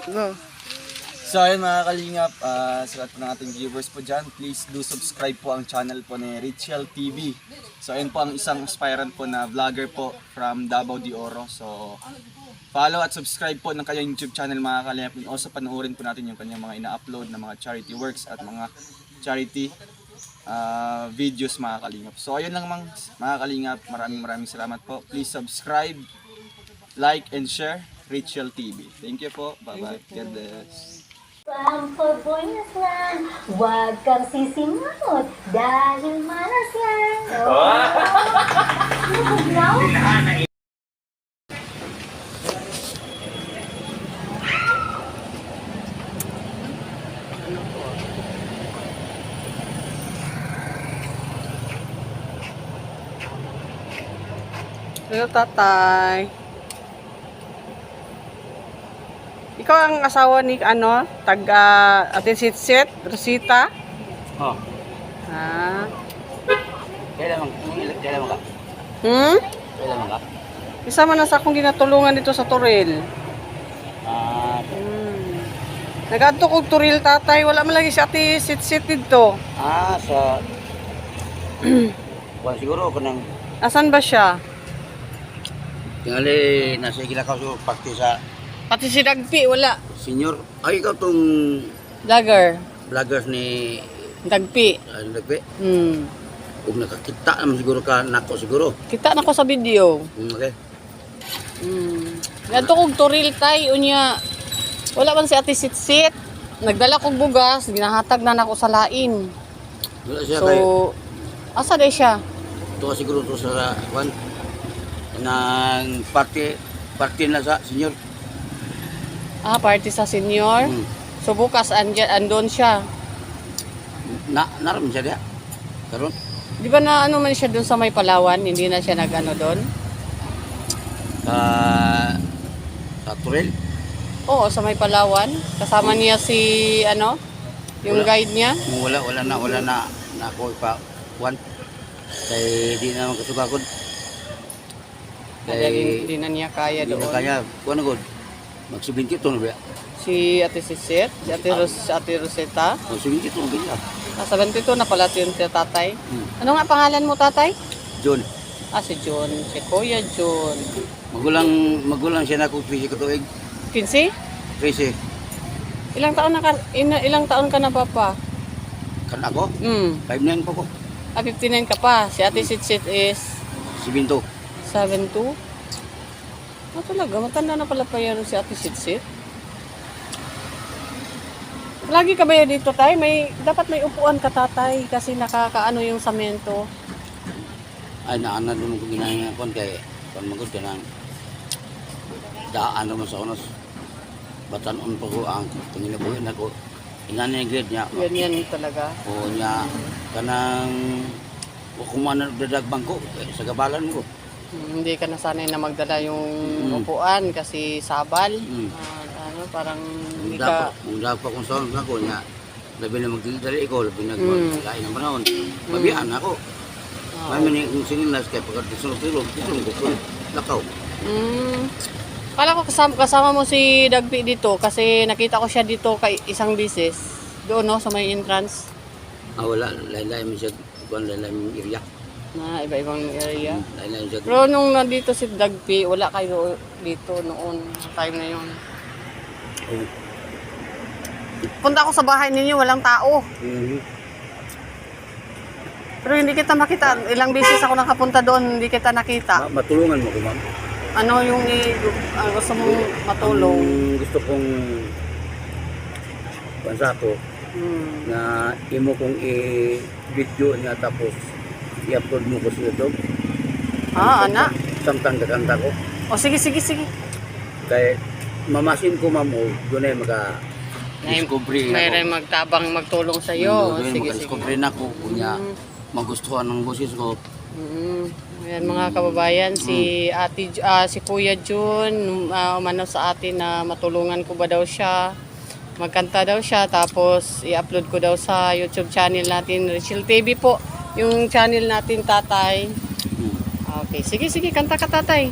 No. So ayun mga kalingap, sa lahat ng ating viewers po dyan, please do subscribe po ang channel po ni Richel TV. So ayun po ang isang aspirant po na vlogger po from Davao de Oro. So follow at subscribe po ng kanyang YouTube channel mga kalingap. And also panoorin po natin yung kanyang mga ina-upload na mga charity works at mga charity videos mga kalingap. So ayun lang mga kalingap, maraming salamat po. Please subscribe, like and share Richel TV. Thank you po. Bye-bye. God bless. Pampabuenas lang, huwag kang sisimangot dahil malas yan. Oh. Hello, tatay. Ikaw ang asawa ni Ate Sitsit, Rosita? Oh, Ah. kailan ka? Hmm? Kailan ka? Isa man na sa akong ginatulungan dito sa Toril. Ah, Nag-adto kog Toril, tatay. Wala man lagi si Ate Sitsit dito. sa Kuan siguro ko nang Asan ba siya? tingali nasa Gilakaw siguro pati sa Pati si Dagpi, wala. senior. Ay, ikaw tong Vlogger. vloggers ni Dagpi. Lagpe. Kung nakakita naman siguro ka nako siguro. Kita na ko sa video. Okay. Ganto kog Toril, tay. Unya, wala man si Ate Sitsit. Nagdala kog bugas, ginahatag na nako sa lain. Wala siya kay So, asa day siya? to siguro to sa Kuan nang party na sa senior. Party sa senior. So bukas andon siya. Naram siya diha. Karon Di ba na ano man siya doon sa may Palawan, hindi na siya nag-ano doon? sa Turel. Oo, sa may Palawan. Kasama niya si yung Wala. guide niya. Wala na ako pa Kuan. Kay di na makasugakod. Kaya hindi na niya kaya Hindi doon. na kaya, kuha na god. Magsubinti ito na ba? Si Ate Sitsit, si Ate Rosetta. Magsubinti ito na ba? Nasa 22 na pala yung tatay. Ano nga pangalan mo, tatay? John, Si John. Si Kuya John. magulang siya na kung 13 katuig. 15? 13. Ilang taon ka na, papa? Kan ako, 5'9 pa ko. 59 ka pa. Si Ate Sitsit is Si Binto. 7'2". Talaga, matanda na pala pa yan si Ate Sitsit. Lagi ka ba yan dito, tay? Dapat may upuan ka, tatay, kasi nakakaano yung samento. Ay, naana doon ko ginahing ako kay magod ka ng daan naman sa unos. Batanon pa ko ang panginabuhin ako. Inanay grade niya. Ganyan talaga. O niya, kanang kumana nagdadagbang ko sa gabalan ko. Hindi ka nasanay na magdala yung upuan kasi sabal. Parang hindi ka... Kung dapat pa kung saan ako niya, labi na magdidali ko, labi na magkain ng panahon. Mabiyaan ako. Mami kung sinilas kaya pagkatisulog-tulog, itulong ko, lakaw. Kala ko kasama mo si Dagpi dito kasi nakita ko siya dito kay isang bisis. Doon, no, sa may entrance. Wala, laylay mo siya, laylay mo area. Na iba-ibang area. Laylay mo siya. Pero nung nandito si Dagpi, wala kayo dito noon, time na yun. Punta ako sa bahay ninyo, walang tao. Pero hindi kita makita. Ilang beses ako nakapunta doon, hindi kita nakita. Matulungan mo ko, ma'am. Ano yung gusto mong matulong? Gusto kong bansa ko na imo kong i-video niya tapos i-upload mo ko sa YouTube. Ana? Samtang kakanta ko. O sige. Kaya mamasin ko, ma'am, o doon ay maka-discovery May ako. rin magtabang magtulong sa iyo. Doon ay Sige. maka-discovery na ko. Kunya, magustuhan ng boses ko. Ayan mga kababayan, si Kuya Jun, umano sa atin na matulungan ko ba daw siya. Magkanta daw siya, tapos i-upload ko daw sa YouTube channel natin, Richel TV po. Yung channel natin, tatay. Okay, sige, kanta ka, tatay.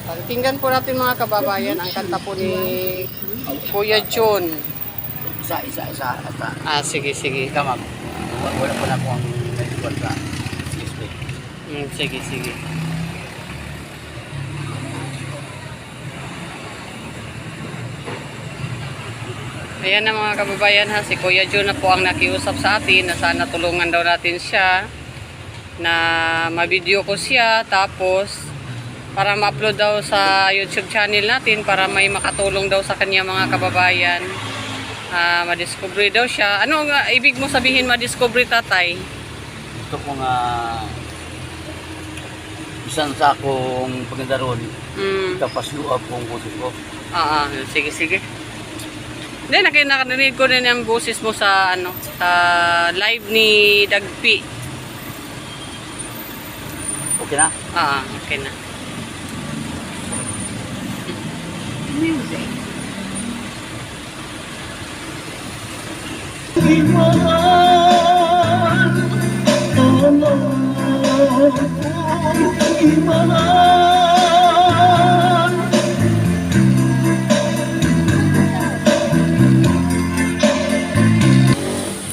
Okay. Pakinggan po natin mga kababayan ang kanta po ni Kuya Jun. Isa. Sige, sige. Ikaw mag. Wala pa na akong medical sa CSP. Sige, sige. Ayan na mga kababayan ha, si Kuya Jun na po ang nakiusap sa atin na sana tulungan daw natin siya na ma-video ko siya tapos para ma-upload daw sa YouTube channel natin para may makatulong daw sa kanya mga kababayan. Ma-discovery daw siya. Ano nga ibig mo sabihin ma-discovery, tatay? Gusto ko nga isang sakong pagdaron. Kapasuap kong boses ko. Sige, sige. Hindi, nakarinig ko rin yung boses mo sa ano, sa live ni Dagpi. Okay na? Okay na.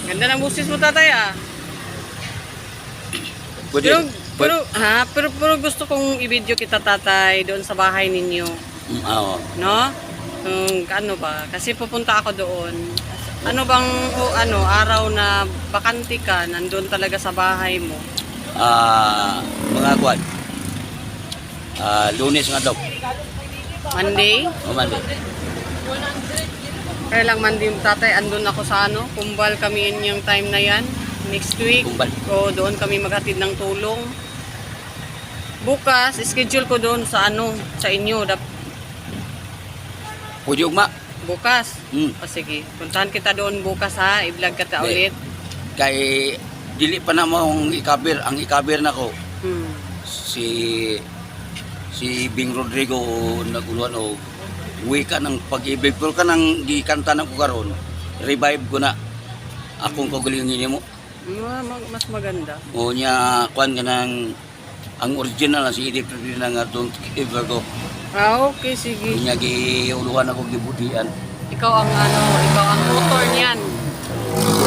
Ganda ng boses mo, tatay Pwede. Pero gusto kong i-video kita, tatay, doon sa bahay ninyo. Oo. No? Ano ba? Kasi pupunta ako doon. Ano bang araw na bakante ka, nandun talaga sa bahay mo? Mga kwan. Lunes nga daw. Monday? O Monday. Kaya lang Monday, tatay, andun ako sa Kumbal kami yung time na yan. Next week. Kumbal. O doon kami maghatid ng tulong. Bukas, schedule ko doon sa sa inyo. Pwede ugma. Bukas? Hmm. Sige. Puntahan kita doon bukas ha. I-vlog kita ulit. Kay dili pa na mo ang ikabir na ko. Si Bing Rodrigo naguluhan o wika ng pag-ibig pero kanang gikanta na ko karon revive ko na akong kagulingin mo. Mas maganda. O niya kwan ka ng ang original na si Edith na nga Don't Ever Go. Okay, sige. Niya giuluhan ako gibudian. Ikaw ang motor niyan.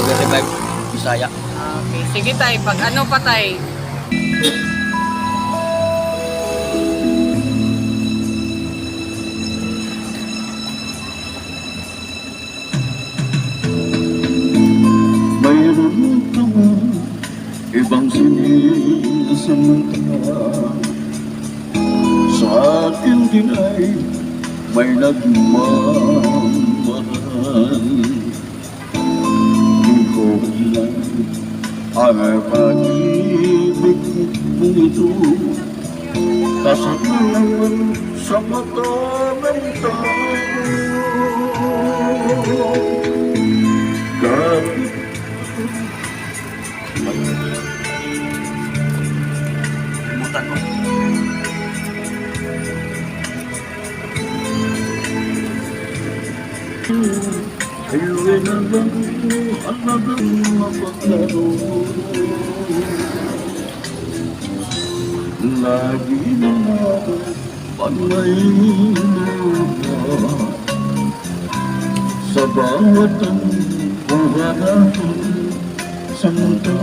Revive Bisaya. Okay, sige tay, pag pa tay? Mayroon kang ibang sinisamantala sa akin din ay may nagmamahal. Di ko lang ang pag-ibig mong ito kasanayan sa mata ng tao. Kahit Mutan ko. ayun na lang alagang mapaglaro. Lagi na panay lupa sa bawat ang buhanahan sa mundo.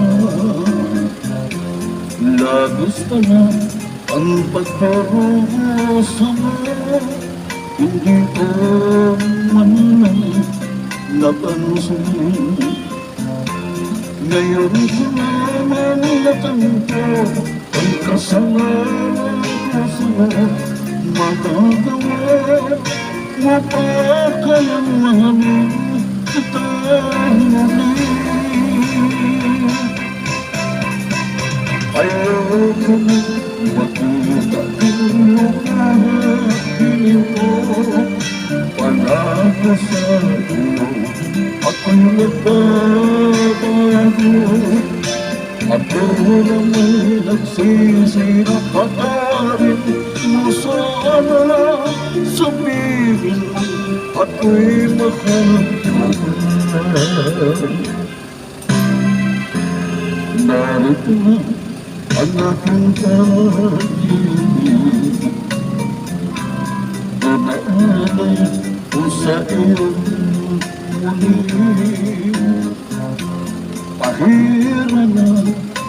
Labis ka na ang pagkarosa mo. Hindi ko man lang napansin. Ngayon ko naman natanto ang kasalanan ko sa'yo. Magagawa mo pa kayang mahalin kita muli. Ayoko na makita ko kahit piling ko. Pangako sa iyo ako'y nagbabago. Ako naman nagsisira, patarin mo sana. Sabihin mo ako'y makakalaman. Narito na ang aking pag-ibig. Pinaalay ko sa iyong muli. Pahira na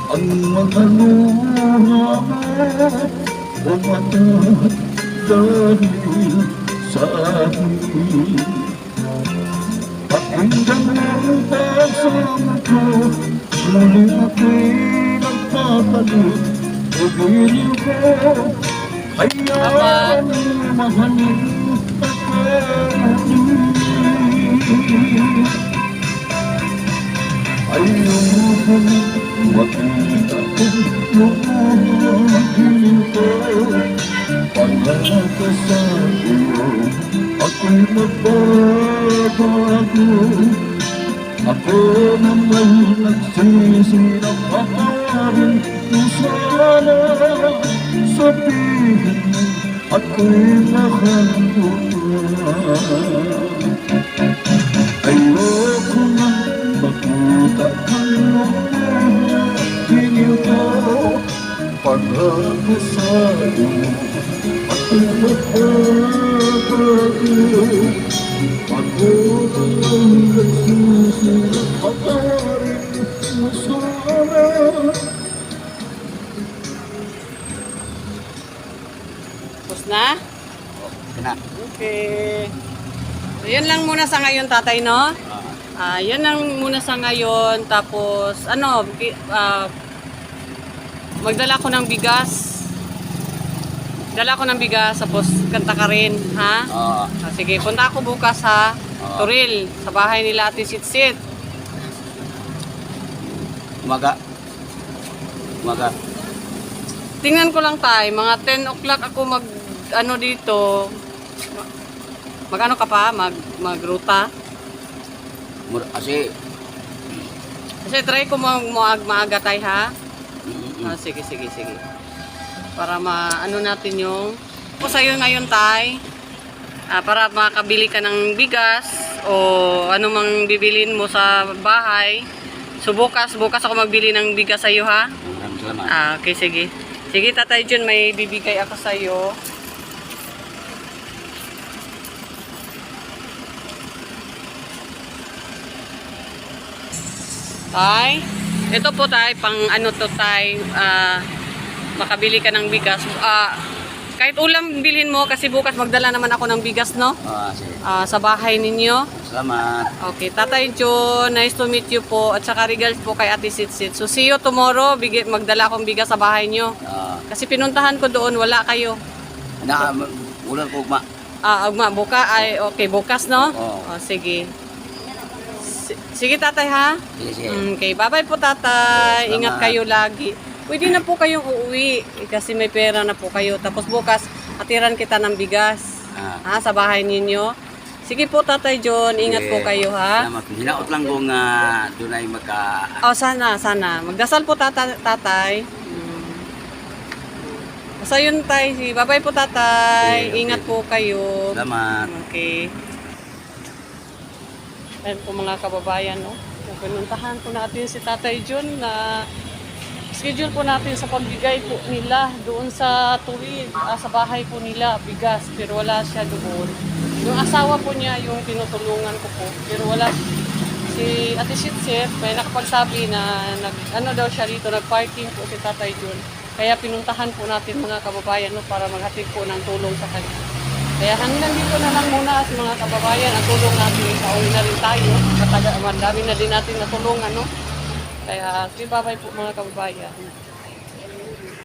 ang mga luha o mata dahil sa akin. Pakinggan ang pasama ko, muli ako'y nagpapalit. Pagiliw ko, hayaan mahalin at mahalin. Ayoko makita kung mahalin ko. Pagkaka sa iyo, ako'y magbabago. Ako naman nagsisi na pakarin mo sana. Sabihin mo ako'y nakalimutan. Ayoko na makita kayo tingin ko. Pag-ako sa iyo, ako'y magbabago. Ako naman nagsisi na pakarin mo sana. Tapos na? Kena. Okay. So, yun lang muna sa ngayon, tatay, no? Yan lang muna sa ngayon. Tapos, magdala ko ng bigas. Dala ko ng bigas, tapos kanta ka rin, ha? Sige, punta ako bukas, ha? Turil, sa bahay nila Ate Sitsit. Umaga. Tingnan ko lang tayo, mga 10 o'clock ako dito. Mag-ano ka pa? Magruta? Kasi, Kasi try ko maaga tayo, ha? Sige. Para maano natin yung po sa'yo ngayon, tay. Para makabili ka ng bigas o ano mang bibilin mo sa bahay. So bukas ako magbili ng bigas sa'yo, ha? maraming salamat. Okay, sige. Sige, Tatay Jun, may bibigay ako sa'yo. Tay, ito po, tay, pang ano to, tay, makabili ka ng bigas. Kahit ulam bilhin mo kasi bukas magdala naman ako ng bigas, no? Sige. Sa bahay ninyo. Salamat. Okay, Tatay John, nice to meet you po. At saka regards po kay Ate Sitsit. So see you tomorrow, magdala akong bigas sa bahay nyo. Kasi pinuntahan ko doon, wala kayo. Ulan ko ugma. Okay, bukas, no? Oo. Sige. Sige, tatay, ha? Sige. Okay, bye-bye po, tatay. Salamat. Ingat kayo lagi. Pwede na po kayong uuwi kasi may pera na po kayo. Tapos bukas, atiran kita ng bigas. Sa bahay ninyo. Sige po, Tatay John. Ingat po kayo, ha? Salamat. Hinaot lang kung doon ay magka... Sana. Magdasal po, tatay. Basta yun, tay. Bye-bye po, tatay. Okay. Ingat po kayo. Salamat. Okay. Ayan po mga kababayan, no? Pinuntahan po natin si Tatay John na schedule po natin sa pagbigay po nila doon sa Tuwid, sa bahay po nila, bigas. Pero wala siya doon. Yung asawa po niya, yung tinutulungan ko po. Pero wala. Si Ate Sitsit, may nakapagsabi na daw siya dito, nag-parking po si Tatay John. Kaya pinuntahan po natin mga kababayan, no, para maghatid po ng tulong sa kanya. Kaya hanggang dito na lang muna sa mga kababayan, ang tulong natin, pauwi na rin tayo. Madami na din natin natulungan, no? Kaya, bye-bye po mga kababayan.